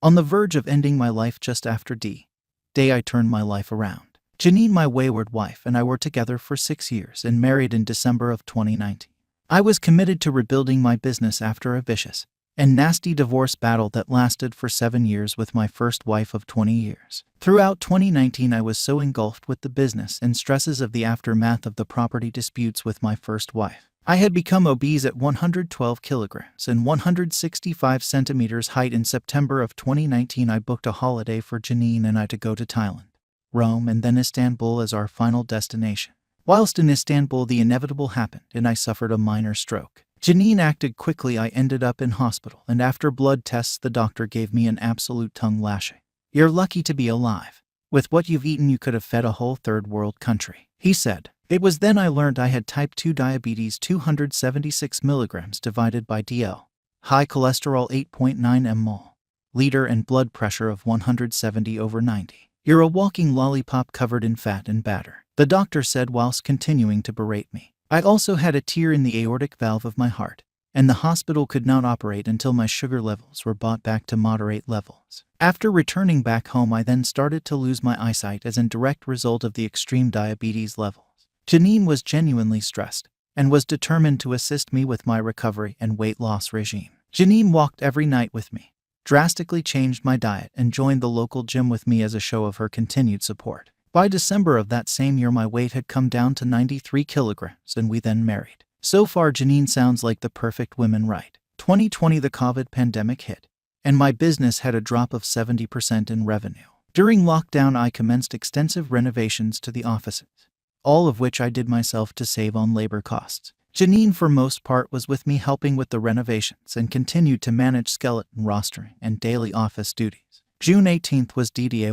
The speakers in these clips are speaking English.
On the verge of ending my life just after D-Day, I turned my life around. Janine, my wayward wife, and I were together for 6 years and married in December of 2019. I was committed to rebuilding my business after a vicious and nasty divorce battle that lasted for 7 years with my first wife of 20 years. Throughout 2019, I was so engulfed with the business and stresses of the aftermath of the property disputes with my first wife. I had become obese at 112 kilograms and 165 centimeters height. In September of 2019, I booked a holiday for Janine and I to go to Thailand, Rome, and then Istanbul as our final destination. Whilst in Istanbul, the inevitable happened and I suffered a minor stroke. Janine acted quickly. I ended up in hospital, and after blood tests, the doctor gave me an absolute tongue lashing. "You're lucky to be alive. With what you've eaten, you could have fed a whole third world country," he said. It was then I learned I had type 2 diabetes, 276 milligrams divided by DL, high cholesterol 8.9 ml/liter, and blood pressure of 170/90. "You're a walking lollipop covered in fat and batter," the doctor said whilst continuing to berate me. I also had a tear in the aortic valve of my heart, and the hospital could not operate until my sugar levels were brought back to moderate levels. After returning back home, I then started to lose my eyesight as a direct result of the extreme diabetes levels. Janine was genuinely stressed and was determined to assist me with my recovery and weight loss regime. Janine walked every night with me, drastically changed my diet, and joined the local gym with me as a show of her continued support. By December of that same year, my weight had come down to 93 kilograms and we then married. So far, Janine sounds like the perfect woman, right? 2020, the COVID pandemic hit, and my business had a drop of 70% in revenue. During lockdown, I commenced extensive renovations to the offices, all of which I did myself to save on labor costs. Janine, for most part, was with me helping with the renovations and continued to manage skeleton rostering and daily office duties. June 18th was D-Day.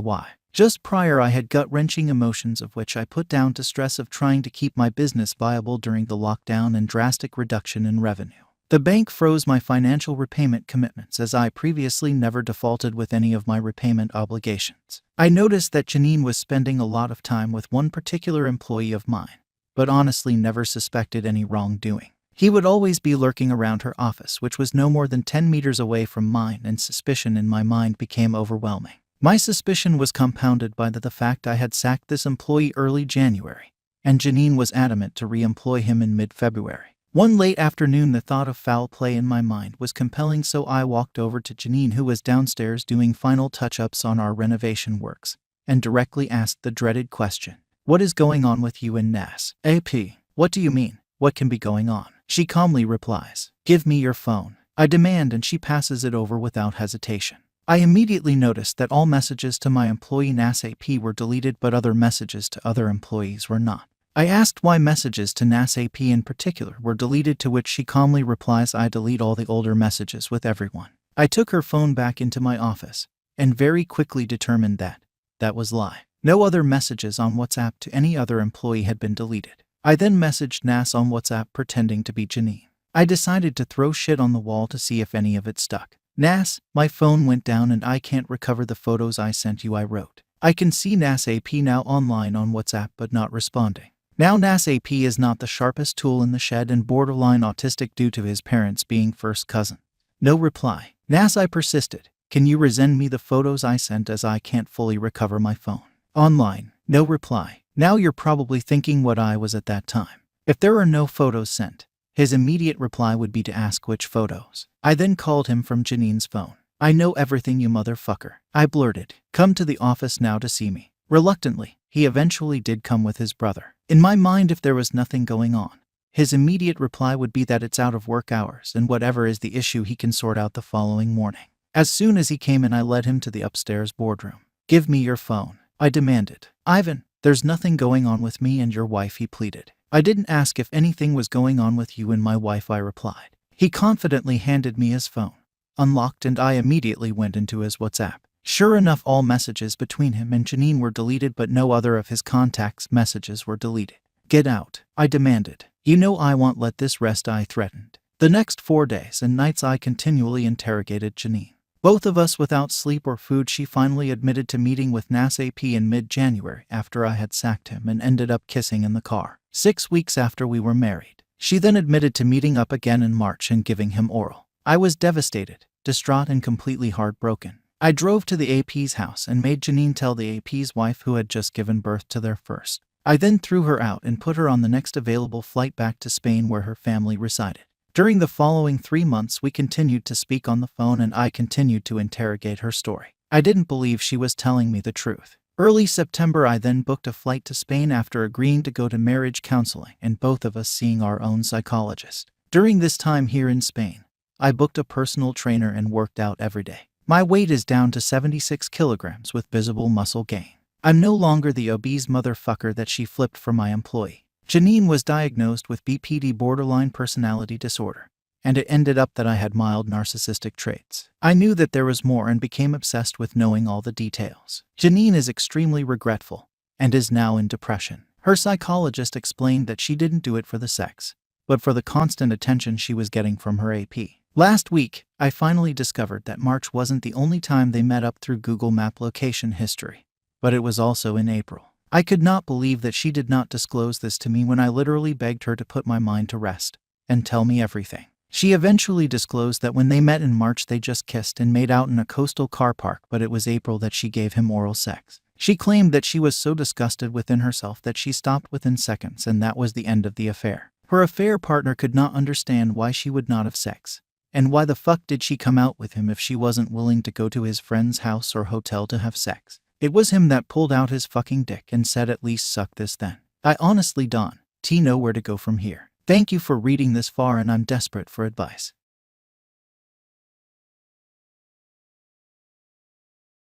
Just prior, I had gut-wrenching emotions, of which I put down to stress of trying to keep my business viable during the lockdown and drastic reduction in revenue. The bank froze my financial repayment commitments, as I previously never defaulted with any of my repayment obligations. I noticed that Janine was spending a lot of time with one particular employee of mine, but honestly never suspected any wrongdoing. He would always be lurking around her office, which was no more than 10 meters away from mine, and suspicion in my mind became overwhelming. My suspicion was compounded by the fact I had sacked this employee early January, and Janine was adamant to re-employ him in mid-February. One late afternoon, the thought of foul play in my mind was compelling, so I walked over to Janine, who was downstairs doing final touch-ups on our renovation works, and directly asked the dreaded question, "What is going on with you and Nas?" "AP, what do you mean? What can be going on?" She calmly replies, "Give me your phone," I demand, and she passes it over without hesitation. I immediately noticed that all messages to my employee Nas AP were deleted, but other messages to other employees were not. I asked why messages to Nas AP in particular were deleted, to which she calmly replies, "I delete all the older messages with everyone." I took her phone back into my office and very quickly determined that that was lie. No other messages on WhatsApp to any other employee had been deleted. I then messaged Nas on WhatsApp pretending to be Janine. I decided to throw shit on the wall to see if any of it stuck. "Nas, my phone went down and I can't recover the photos I sent you," I wrote. "I can see Nas AP now online on WhatsApp but not responding." Now, Nas AP is not the sharpest tool in the shed and borderline autistic due to his parents being first cousin. No reply. "Nas," I persisted, "can you resend me the photos I sent, as I can't fully recover my phone?" Online. No reply. Now you're probably thinking what I was at that time. If there are no photos sent, his immediate reply would be to ask which photos. I then called him from Janine's phone. "I know everything, you motherfucker," I blurted. "Come to the office now to see me." Reluctantly, he eventually did come with his brother. In my mind, if there was nothing going on, his immediate reply would be that it's out of work hours and whatever is the issue he can sort out the following morning. As soon as he came in, I led him to the upstairs boardroom. "Give me your phone," I demanded. "Ivan, there's nothing going on with me and your wife," he pleaded. "I didn't ask if anything was going on with you and my wife," I replied. He confidently handed me his phone, unlocked, and I immediately went into his WhatsApp. Sure enough, all messages between him and Janine were deleted, but no other of his contacts' messages were deleted. "Get out," I demanded. "You know I won't let this rest," I threatened. The next 4 days and nights I continually interrogated Janine. Both of us without sleep or food. She finally admitted to meeting with Nas AP in mid-January after I had sacked him and ended up kissing in the car. 6 weeks after we were married. She then admitted to meeting up again in March and giving him oral. I was devastated, distraught, and completely heartbroken. I drove to the AP's house and made Janine tell the AP's wife who had just given birth to their first. I then threw her out and put her on the next available flight back to Spain where her family resided. During the following 3 months, we continued to speak on the phone and I continued to interrogate her story. I didn't believe she was telling me the truth. Early September, I then booked a flight to Spain after agreeing to go to marriage counseling and both of us seeing our own psychologist. During this time here in Spain, I booked a personal trainer and worked out every day. My weight is down to 76 kilograms with visible muscle gain. I'm no longer the obese motherfucker that she flipped for my employee. Janine was diagnosed with BPD, borderline personality disorder, and it ended up that I had mild narcissistic traits. I knew that there was more and became obsessed with knowing all the details. Janine is extremely regretful and is now in depression. Her psychologist explained that she didn't do it for the sex, but for the constant attention she was getting from her AP. Last week, I finally discovered that March wasn't the only time they met up through Google Map location history, but it was also in April. I could not believe that she did not disclose this to me when I literally begged her to put my mind to rest and tell me everything. She eventually disclosed that when they met in March they just kissed and made out in a coastal car park, but it was April that she gave him oral sex. She claimed that she was so disgusted within herself that she stopped within seconds, and that was the end of the affair. Her affair partner could not understand why she would not have sex, and why the fuck did she come out with him if she wasn't willing to go to his friend's house or hotel to have sex. It was him that pulled out his fucking dick and said, "At least suck this then." I honestly don't know where to go from here. Thank you for reading this far, and I'm desperate for advice.